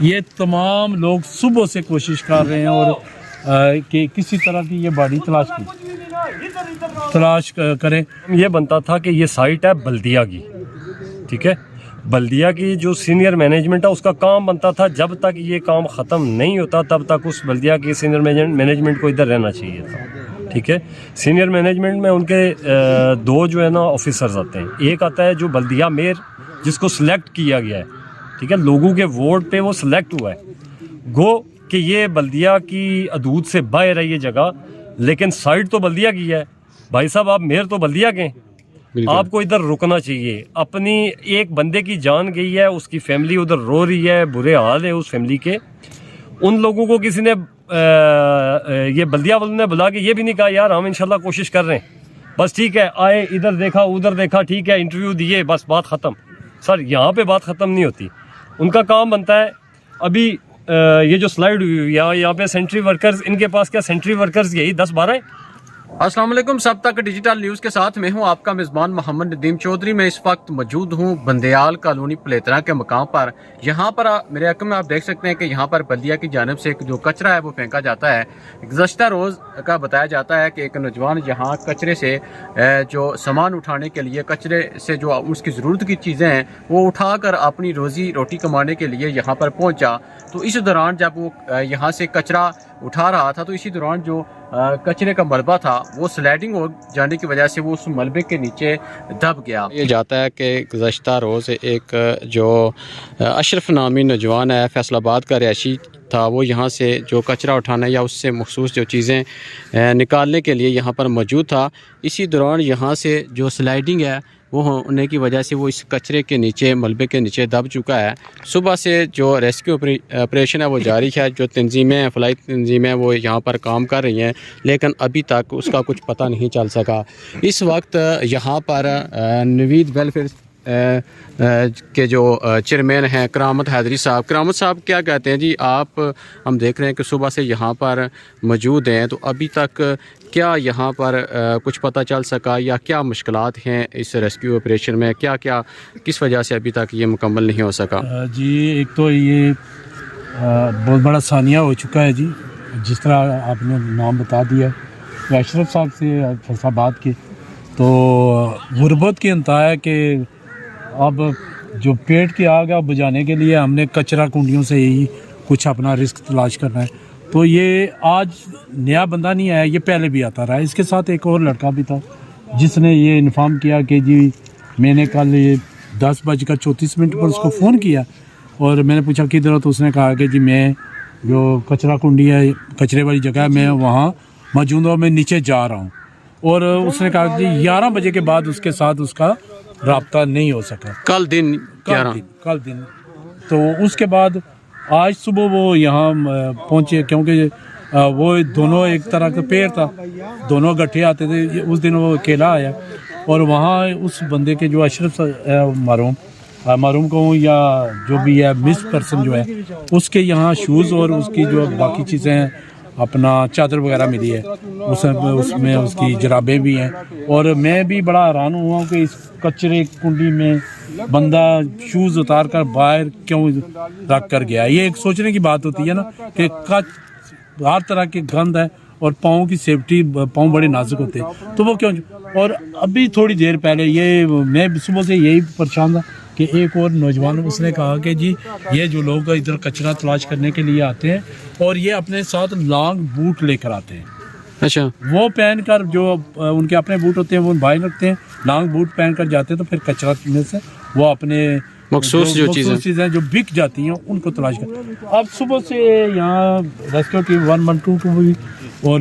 ये तमाम लोग सुबह से कोशिश कर रहे हैं और कि किसी तरह की ये बॉडी तलाश करें। ये बनता था कि ये साइट है बल्दिया की, ठीक है, बल्दिया की जो सीनियर मैनेजमेंट है उसका काम बनता था, जब तक ये काम ख़त्म नहीं होता तब तक उस बल्दिया की सीनियर मैनेजमेंट को इधर रहना चाहिए था, ठीक है। सीनियर मैनेजमेंट में उनके दो जो है ना ऑफिसर्स आते हैं। एक आता है जो बल्दिया मेयर, जिसको सिलेक्ट किया गया है, ठीक है, लोगों के वोट पे वो सिलेक्ट हुआ है, गो कि ये बल्दिया की हदूद से बाहर है ये जगह, लेकिन साइट तो बल्दिया की है। भाई साहब, आप मेयर तो बल्दिया के, आपको इधर रुकना चाहिए। अपनी एक बंदे की जान गई है, उसकी फैमिली उधर रो रही है, बुरे हाल है उस फैमिली के। उन लोगों को किसी ने ये बल्दिया वालों ने बुला के ये भी नहीं कहा यार हम इंशाल्लाह कोशिश कर रहे हैं, बस ठीक है, आए इधर देखा उधर देखा, ठीक है, इंटरव्यू दिए, बस बात ख़त्म। सर यहाँ पे बात ख़त्म नहीं होती। उनका काम बनता है, अभी ये जो स्लाइड हुई हुई है यहाँ पे सेंट्री वर्कर्स, इनके पास क्या सेंट्री वर्कर्स यही 10-12 है। अस्सलाम वालेकुम, सब तक डिजिटल न्यूज़ के साथ मैं हूं आपका मेज़बान मोहम्मद नदीम चौधरी। मैं इस वक्त मौजूद हूं बंदयाल कॉलोनी पलेतरा के मकाम पर। यहां पर मेरे हक में आप देख सकते हैं कि यहां पर बल्दिया की जानिब से एक जो कचरा है वो फेंका जाता है। गुज़श्ता रोज़ का बताया जाता है कि एक नौजवान यहां कचरे से जो सामान उठाने के लिए, कचरे से जो उसकी ज़रूरत की चीज़ें हैं वो उठाकर अपनी रोज़ी रोटी कमाने के लिए यहाँ पर पहुँचा। तो इस दौरान जब वो यहाँ से कचरा उठा रहा था तो इसी दौरान जो कचरे का मलबा था वो स्लाइडिंग हो जाने की वजह से वो उस मलबे के नीचे दब गया। ये जाता है कि गुज़श्ता रोज़ एक जो अशरफ नामी नौजवान है, फैसलाबाद का रिहायशी था, वो यहाँ से जो कचरा उठाना या उससे मखसूस जो चीज़ें निकालने के लिए यहाँ पर मौजूद था। इसी दौरान यहाँ से जो स्लाइडिंग है वो होने की वजह से वो इस कचरे के नीचे, मलबे के नीचे दब चुका है। सुबह से जो रेस्क्यू ऑपरेशन है वो जारी है। जो तंजीमें, फ़लाई तंजीमें वो यहाँ पर काम कर रही हैं, लेकिन अभी तक उसका कुछ पता नहीं चल सका। इस वक्त यहाँ पर नवीद वेलफेयर के जो चेयरमैन हैं करामत हैदरी साहब। करामत साहब क्या कहते हैं जी? आप, हम देख रहे हैं कि सुबह से यहाँ पर मौजूद हैं, तो अभी तक क्या यहाँ पर कुछ पता चल सका या क्या मुश्किलात हैं इस रेस्क्यू ऑपरेशन में? क्या क्या किस वजह से अभी तक ये मुकम्मल नहीं हो सका? जी, एक तो ये बहुत बड़ा सानिया हो चुका है जी, जिस तरह आपने नाम बता दिया अशरफ साहब से फैसलाबाद के, तो गुर्बत की अंतहा है कि अब जो पेट की आग है बुझाने के लिए हमने कचरा कुंडियों से ही कुछ अपना रिस्क तलाश करना है। तो ये आज नया बंदा नहीं आया, ये पहले भी आता रहा है। इसके साथ एक और लड़का भी था जिसने ये इन्फॉर्म किया कि जी मैंने कल ये 10:34 पर उसको फ़ोन किया और मैंने पूछा किधर हो, तो उसने कहा कि जी मैं जो कचरा कुंडी है, कचरे वाली जगह है, मैं वहाँ मौजूद हूँ, मैं नीचे जा रहा हूँ। और उसने कहा कि 11 बजे के बाद उसके साथ उसका राब्ता नहीं हो सका। कल दिन तो उसके बाद आज सुबह वो यहाँ पहुँचे, क्योंकि वो दोनों एक तरह का पेड़ था, दोनों गट्ठे आते थे। उस दिन वो अकेला आया और वहाँ उस बंदे के जो अशरफ मारूम को या जो भी है मिस पर्सन जो है, उसके यहाँ शूज़ और उसकी जो बाकी चीज़ें हैं, अपना चादर वगैरह मिली है, उसमें उसकी जराबें भी हैं। और मैं भी बड़ा हैरान हुआ हूँ कि इस कचरे कुंडी में बंदा शूज़ उतार कर बाहर क्यों रख कर गया। ये एक सोचने की बात होती है ना कि हर तरह के गंद है और पाँव की सेफ्टी, पाँव बड़े नाजुक होते हैं, तो वो क्यों। और अभी थोड़ी देर पहले ये मैं सुबह से यही परेशान था कि एक और नौजवान, उसने कहा कि जी ये जो लोग इधर कचरा तलाश करने के लिए आते हैं और ये अपने साथ लॉन्ग बूट लेकर आते हैं। अच्छा, वो पहन कर, जो उनके अपने बूट होते हैं वो बाहर रखते हैं, लॉन्ग बूट पहन कर जाते हैं, तो फिर कचरा में से वो अपने मखसूस जो चीज़ें जो बिक जाती हैं उनको तलाश कर। अब सुबह से यहाँ रेस्क्यू टीम 112 और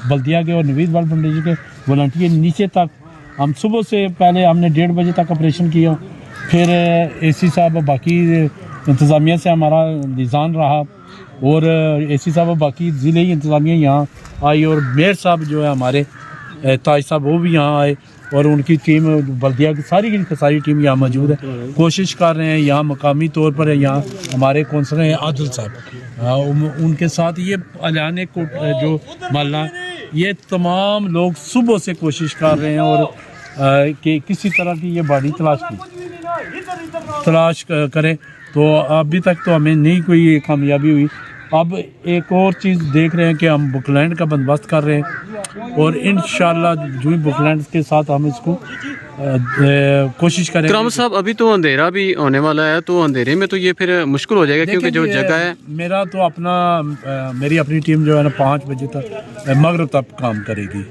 बल्दिया के और नवीद वाल के वॉलंटियर नीचे तक, हम सुबह से पहले हमने 1:30 बजे तक ऑपरेशन किया। फिर एसी साहब बाकी इंतज़ामिया से हमारा निज़ान रहा और एसी साहब बाकी ज़िले की इंतज़ामिया यहाँ आई और मेयर साहब जो है हमारे ताज साहब वो भी यहाँ आए और उनकी टीम, बल्दिया की सारी टीम यहाँ मौजूद है। कोशिश कर रहे हैं यहाँ मकामी तौर पर। यहाँ हमारे कौंसलर हैं आदिल साहब, उनके साथ ये अलाने को जो मोहल्ला, ये तमाम लोग सुबह से कोशिश कर रहे हैं और कि किसी तरह की ये बॉडी तलाश करें। तो अभी तक तो हमें नहीं कोई कामयाबी हुई। अब एक और चीज़ देख रहे हैं कि हम बुकलैंड का बंदोबस्त कर रहे हैं और इंशाल्लाह जो ही बुकलैंड के साथ हम इसको कोशिश करेंगे। इकराम साहब, अभी तो अंधेरा भी होने वाला है, तो अंधेरे में तो ये फिर मुश्किल हो जाएगा, क्योंकि जो जगह है मेरा तो अपना मेरी अपनी टीम जो है ना 5 बजे तक मगरिब तक काम करेगी।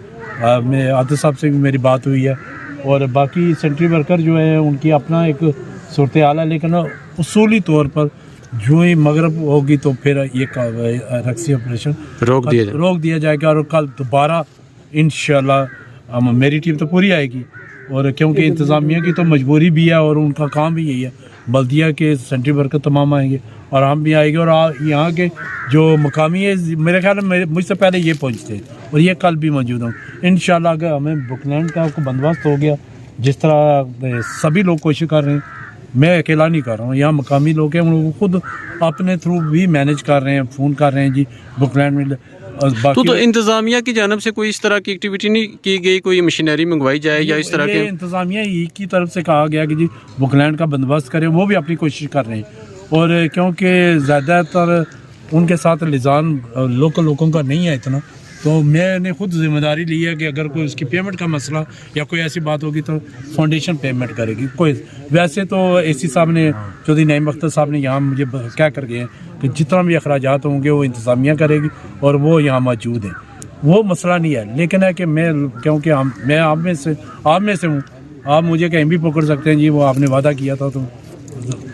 मैं आदिल साहब से भी मेरी बात हुई है और बाकी सेंट्री वर्कर जो है उनकी अपना एक सूरत हाल है, लेकिन उसूली तौर पर जो ही मगरिब होगी तो फिर ये रक्सी ऑपरेशन रोक दिया जाएगा और कल दोबारा इंशाल्लाह मेरी टीम तो पूरी आएगी। और क्योंकि इंतज़ामिया की तो मजबूरी भी है और उनका काम भी यही है, बल्दिया के सेंट्री वर्कर तमाम आएंगे और हम भी आएंगे और यहाँ के जो मकामी है मेरे ख्याल में मुझसे पहले ये पहुँचते हैं और ये कल भी मौजूद हों इंशाल्लाह। अगर हमें बुकलैंड का बंदोबस्त हो गया, जिस तरह सभी लोग कोशिश कर रहे हैं, मैं अकेला नहीं कर रहा हूँ, यहाँ मकामी लोग हैं उनको खुद अपने थ्रू भी मैनेज कर रहे हैं, फ़ोन कर रहे हैं जी बुकलैंड में। तो इंतज़ामिया की जानब से कोई इस तरह की एक्टिविटी नहीं की गई, कोई मशीनरी मंगवाई जाए या इस तरह के? इंतज़ामिया ही की तरफ से कहा गया कि जी बुकलैंड का बंदोबस्त करें, वो भी अपनी कोशिश कर रहे हैं। और क्योंकि ज़्यादातर उनके साथ लिजान लोकल लोगों का नहीं है इतना, तो मैंने खुद जिम्मेदारी ली है कि अगर कोई उसकी पेमेंट का मसला या कोई ऐसी बात होगी तो फाउंडेशन पेमेंट करेगी। कोई वैसे तो एसी साहब ने, चौधरी नईम अख्तर साहब ने यहाँ मुझे क्या कर गए हैं कि जितना भी अखराजात होंगे वो इंतज़ामिया करेगी और वो यहाँ मौजूद है, वो मसला नहीं है। लेकिन है कि मैं क्योंकि मैं आप में से हूँ, आप मुझे कहीं भी पकड़ सकते हैं जी, वो आपने वादा किया था तो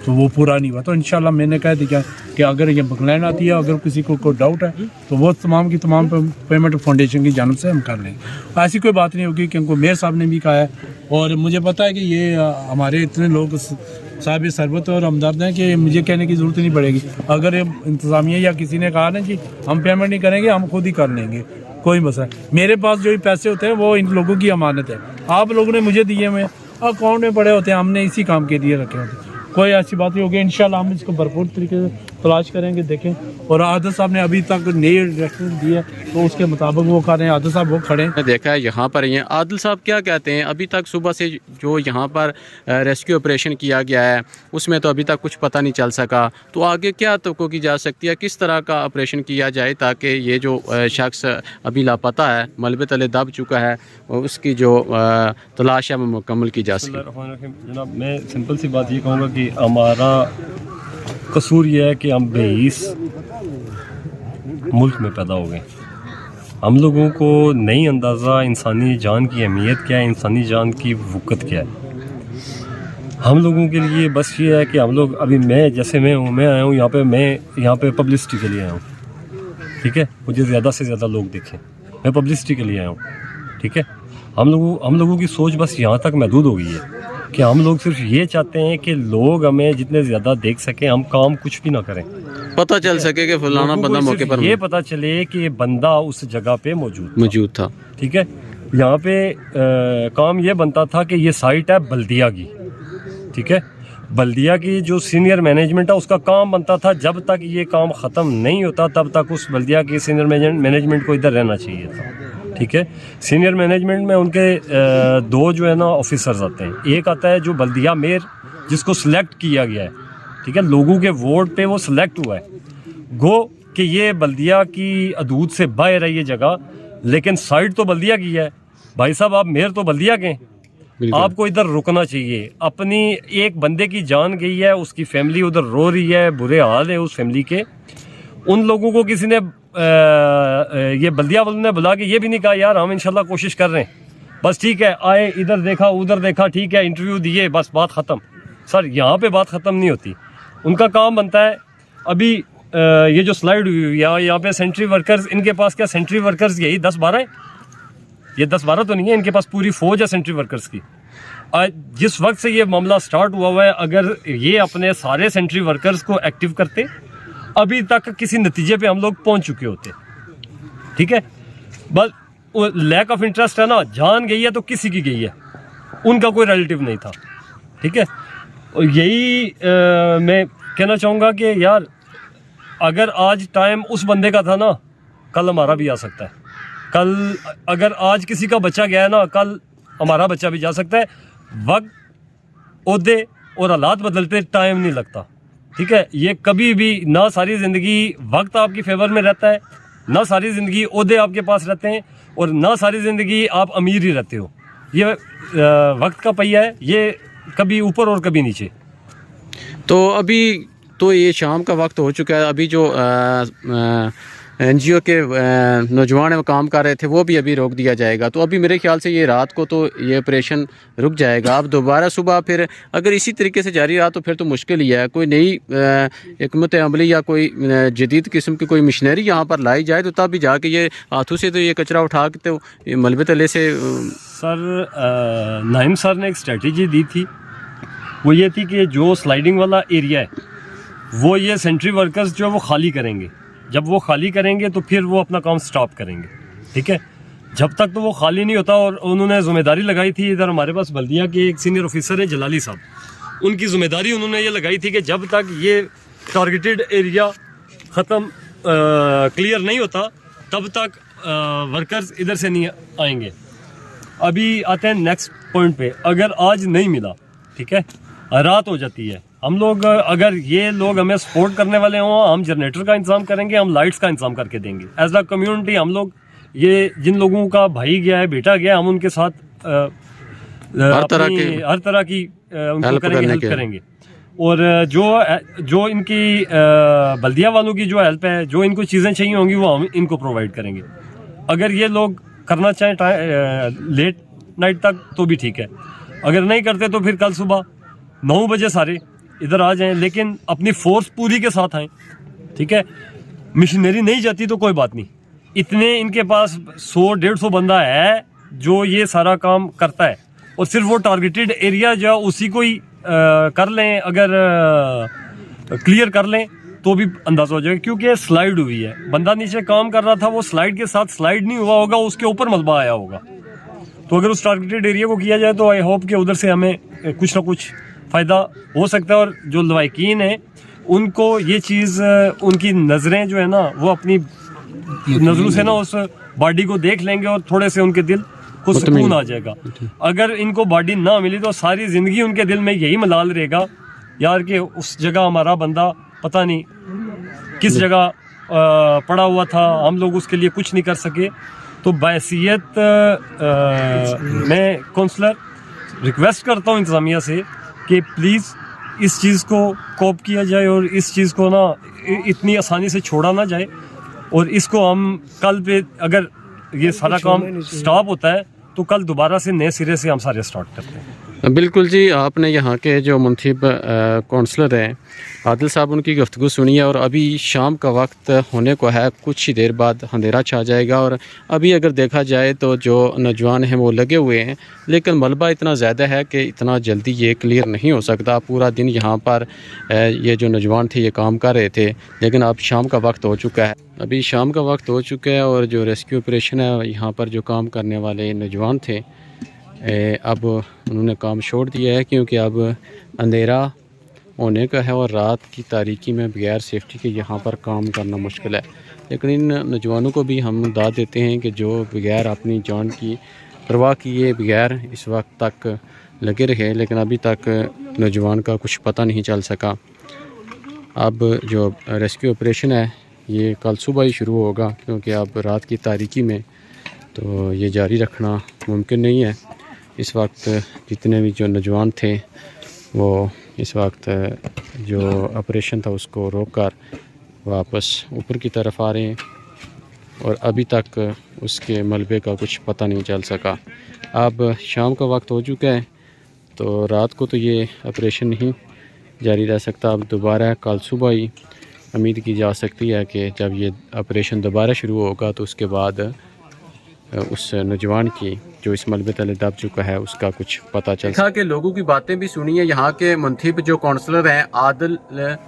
वो पूरा नहीं हुआ। तो इंशाल्लाह मैंने कह दिया कि अगर ये बुकलैंड आती है, अगर किसी को कोई डाउट है तो वो तमाम की तमाम पेमेंट फाउंडेशन की जानब से हम कर लेंगे। ऐसी कोई बात नहीं होगी, क्योंकि मेयर साहब ने भी कहा है और मुझे पता है कि ये हमारे इतने लोग साहिब सरबत और हमदर्द हैं कि मुझे कहने की ज़रूरत नहीं पड़ेगी। अगर इंतज़ामिया या किसी ने कहा ना जी हम पेमेंट नहीं करेंगे, हम खुद ही कर लेंगे, कोई मसला। मेरे पास जो भी पैसे होते हैं वो इन लोगों की अमानत है, आप लोगों ने मुझे दिए हुए अकाउंट में पड़े होते हैं, हमने इसी काम के लिए रखे होते हैं। कोई ऐसी बात नहीं होगी, इंशाल्लाह हम इसको भरपूर तरीके से तलाश करेंगे, देखें। और आदिल साहब ने अभी तक नई डायरेक्शन दी है तो उसके मुताबिक वो कर रहे हैं। आदिल साहब वो खड़े हैं, देखा है यहाँ पर। ये आदिल साहब क्या कहते हैं, अभी तक सुबह से जो यहाँ पर रेस्क्यू ऑपरेशन किया गया है उसमें तो अभी तक कुछ पता नहीं चल सका, तो आगे क्या तो की जा सकती है, किस तरह का ऑपरेशन किया जाए ताकि ये जो शख्स अभी लापता है, मलबे तले दब चुका है, उसकी जो तलाश है वो मुकम्मल की जा सके? जनाब, मैं सिंपल सी बात ये कहूँगा कि हमारा कसूर ये है कि हम 22 मुल्क में पैदा हो गए। हम लोगों को नहीं अंदाज़ा इंसानी जान की अहमियत क्या है, इंसानी जान की वक़्त क्या है। हम लोगों के लिए बस ये है कि हम लोग अभी मैं आया हूँ यहाँ पे पब्लिसिटी के लिए आया हूँ, ठीक है। मुझे ज़्यादा से ज़्यादा लोग देखें, मैं पब्लिसिटी के लिए आया हूँ, ठीक है। हम लोगों की सोच बस यहाँ तक महदूद हो गई है कि हम लोग सिर्फ ये चाहते हैं कि लोग हमें जितने ज़्यादा देख सकें, हम काम कुछ भी ना करें, पता चल सके कि फलाना बंदा मौके पर, ये पता चले कि ये बंदा उस जगह पे मौजूद था, ठीक है। यहाँ पे काम ये बनता था कि ये साइट है बल्दिया की, ठीक है। बल्दिया की जो सीनियर मैनेजमेंट है उसका काम बनता था, जब तक ये काम ख़त्म नहीं होता तब तक उस बल्दिया की सीनियर मैनेजमेंट को इधर रहना चाहिए था, ठीक है। सीनियर मैनेजमेंट में उनके दो जो है ना ऑफिसर्स आते हैं, एक आता है जो बल्दिया मेयर जिसको सिलेक्ट किया गया है, ठीक है, लोगों के वोट पे वो सिलेक्ट हुआ है, गो कि ये बल्दिया की हदूद से बाहर है ये जगह, लेकिन साइड तो बल्दिया की है। भाई साहब, आप मेयर तो बल्दिया के, आपको इधर रुकना चाहिए। अपनी एक बंदे की जान गई है, उसकी फैमिली उधर रो रही है, बुरे हाल है उस फैमिली के। उन लोगों को किसी ने ये बल्दिया वालों ने बुला के ये भी नहीं कहा यार हम इंशाल्लाह कोशिश कर रहे हैं, बस ठीक है, आए इधर देखा उधर देखा, ठीक है, इंटरव्यू दिए, बस बात ख़त्म। सर, यहाँ पे बात ख़त्म नहीं होती। उनका काम बनता है, अभी ये जो स्लाइड हुई हुई है यहाँ पे सेंट्री वर्कर्स, इनके पास क्या सेंट्री वर्कर्स यही 10-12 है, ये 10-12 तो नहीं है, इनके पास पूरी फ़ौज है सेंट्री वर्कर्स की। जिस वक्त से ये मामला स्टार्ट हुआ है, अगर ये अपने सारे सेंट्री वर्कर्स को एक्टिव करते, अभी तक किसी नतीजे पे हम लोग पहुंच चुके होते, ठीक है। बस लैक ऑफ इंटरेस्ट है ना, जान गई है तो किसी की गई है, उनका कोई रिलेटिव नहीं था, ठीक है। और यही मैं कहना चाहूँगा कि यार अगर आज टाइम उस बंदे का था ना, कल हमारा भी आ सकता है। कल अगर आज किसी का बच्चा गया है ना, कल हमारा बच्चा भी जा सकता है। वक्त, ओहदे और हालात बदलते टाइम नहीं लगता, ठीक है, ये कभी भी ना सारी ज़िंदगी वक्त आपकी फेवर में रहता है, ना सारी ज़िंदगी ओहदे आपके पास रहते हैं, और ना सारी ज़िंदगी आप अमीर ही रहते हो। ये वक्त का पहिया है, ये कभी ऊपर और कभी नीचे। तो अभी तो ये शाम का वक्त हो चुका है, अभी जो NGO के नौजवान वो काम कर रहे थे वो भी अभी रोक दिया जाएगा। तो अभी मेरे ख्याल से ये रात को तो ये ऑपरेशन रुक जाएगा। अब दोबारा सुबह फिर अगर इसी तरीके से जारी रहा तो फिर तो मुश्किल ही है। कोई नई हिकमत अमली या कोई जदीद किस्म की कोई मशीनरी यहाँ पर लाई जाए तो तब भी जाके ये हाथों से तो ये कचरा उठा के तो ये मलबे तले से सर नाइम सर ने एक स्ट्रेटजी दी थी, वो ये थी कि जो स्लाइडिंग वाला एरिया है वो ये सेंट्री वर्कर्स जो वो खाली करेंगे। जब वो खाली करेंगे तो फिर वो अपना काम स्टॉप करेंगे, ठीक है। जब तक तो वो खाली नहीं होता, और उन्होंने ज़िम्मेदारी लगाई थी, इधर हमारे पास बल्दिया के एक सीनियर ऑफिसर है जलाली साहब, उनकी ज़िम्मेदारी उन्होंने ये लगाई थी कि जब तक ये टारगेटेड एरिया ख़त्म क्लियर नहीं होता तब तक वर्कर्स इधर से नहीं आएंगे। अभी आते हैं नेक्स्ट पॉइंट पे, अगर आज नहीं मिला, ठीक है, रात हो जाती है, हम लोग अगर ये लोग हमें सपोर्ट करने वाले हों, हम जनरेटर का इंतज़ाम करेंगे, हम लाइट्स का इंतज़ाम करके देंगे। एज अ कम्युनिटी हम लोग ये जिन लोगों का भाई गया है, बेटा गया, हम उनके साथ हर तरह की उनको करेंगे, हेल्प करेंगे। और जो इनकी बल्दिया वालों की जो हेल्प है, जो इनको चीज़ें चाहिए होंगी वो हम इनको प्रोवाइड करेंगे। अगर ये लोग करना चाहें लेट नाइट तक तो भी ठीक है, अगर नहीं करते तो फिर कल सुबह 9 बजे सारे इधर आ जाएं, लेकिन अपनी फोर्स पूरी के साथ आएँ, ठीक है। मशीनरी नहीं जाती तो कोई बात नहीं, इतने इनके पास 100-150 बंदा है जो ये सारा काम करता है, और सिर्फ वो टारगेटेड एरिया जो है उसी को ही कर लें, अगर क्लियर कर लें तो भी अंदाज़ा हो जाएगा। क्योंकि स्लाइड हुई है, बंदा नीचे काम कर रहा था, वो स्लाइड के साथ स्लाइड नहीं हुआ होगा, उसके ऊपर मलबा आया होगा। तो अगर उस टारगेटेड एरिया को किया जाए तो आई होप कि उधर से हमें कुछ ना कुछ फ़ायदा हो सकता है। और जो लवाकिन है उनको ये चीज़, उनकी नज़रें जो है ना वो अपनी नज़रों से ना उस बॉडी को देख लेंगे और थोड़े से उनके दिल को सुकून आ जाएगा। अगर इनको बॉडी ना मिली तो सारी ज़िंदगी उनके दिल में यही मलाल रहेगा यार कि उस जगह हमारा बंदा पता नहीं किस जगह पड़ा हुआ था, हम लोग उसके लिए कुछ नहीं कर सके। तो बैसियत मैं काउंसलर रिक्वेस्ट करता हूँ इंतज़ामिया से कि प्लीज़ इस चीज़ को कोप किया जाए और इस चीज़ को ना इतनी आसानी से छोड़ा ना जाए। और इसको हम कल पे अगर ये सारा काम स्टॉप होता है तो कल दोबारा से नए सिरे से हम सारे स्टार्ट करते हैं। बिल्कुल जी, आपने यहाँ के जो मुंतखब काउंसलर हैं आदिल साहब, उनकी गुफ्तगू सुनी है। और अभी शाम का वक्त होने को है, कुछ ही देर बाद अंधेरा छा जाएगा। और अभी अगर देखा जाए तो जो नौजवान हैं वो लगे हुए हैं, लेकिन मलबा इतना ज़्यादा है कि इतना जल्दी ये क्लियर नहीं हो सकता। पूरा दिन यहाँ पर ये जो नौजवान थे ये काम कर रहे थे, लेकिन अब शाम का वक्त हो चुका है। अभी शाम का वक्त हो चुका है और जो रेस्क्यू ऑपरेशन है, यहाँ पर जो काम करने वाले नौजवान थे अब उन्होंने काम छोड़ दिया है, क्योंकि अब अंधेरा होने का है और रात की तारीकी में बगैर सेफ्टी के यहाँ पर काम करना मुश्किल है। लेकिन इन नौजवानों को भी हम दाद देते हैं कि जो बगैर अपनी जान की परवाह किए बगैर इस वक्त तक लगे रहे, लेकिन अभी तक नौजवान का कुछ पता नहीं चल सका। अब जो रेस्क्यू ऑपरेशन है ये कल सुबह ही शुरू होगा, क्योंकि अब रात की तारीकी में तो ये जारी रखना मुमकिन नहीं है। इस वक्त जितने भी जो नौजवान थे वो इस वक्त जो ऑपरेशन था उसको रोककर वापस ऊपर की तरफ आ रहे हैं, और अभी तक उसके मलबे का कुछ पता नहीं चल सका। अब शाम का वक्त हो चुका है, तो रात को तो ये ऑपरेशन नहीं जारी रह सकता। अब दोबारा कल सुबह ही उम्मीद की जा सकती है कि जब ये ऑपरेशन दोबारा शुरू होगा तो उसके बाद उस नौजवान की जो इस मलबे तले दब चुका है उसका कुछ पता चल सके। के लोगों की बातें भी सुनी है। यहाँ के मुंतखब जो काउंसलर हैं आदिल,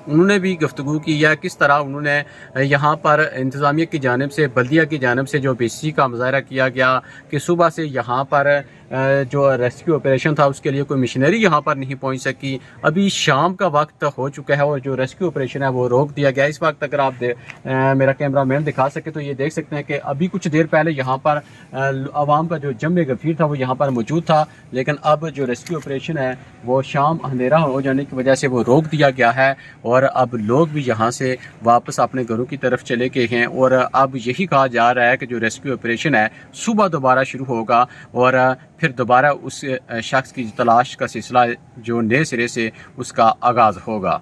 उन्होंने भी गुफ्तगू की है किस तरह उन्होंने यहाँ पर इंतज़ामिया की जानिब से, बल्दिया की जानिब से जो बेसी का मुजाहरा किया गया कि सुबह से यहाँ पर जो रेस्क्यू ऑपरेशन था उसके लिए कोई मशीनरी यहाँ पर नहीं पहुँच सकी। अभी शाम का वक्त हो चुका है और जो रेस्क्यू ऑपरेशन है वो रोक दिया गया। इस वक्त अगर आप मेरा कैमरा मैन दिखा सके तो ये देख सकते हैं कि अभी कुछ देर पहले यहाँ पर आवाम का जो जम गफीर था वो यहाँ पर मौजूद था, लेकिन अब जो रेस्क्यू ऑपरेशन है वो शाम अंधेरा हो जाने की वजह से वो रोक दिया गया है और अब लोग भी यहाँ से वापस अपने घरों की तरफ चले गए हैं। और अब यही कहा जा रहा है कि जो रेस्क्यू ऑपरेशन है सुबह दोबारा शुरू होगा और फिर दोबारा उस शख्स की तलाश का सिलसिला जो नए सिरे से उसका आगाज़ होगा।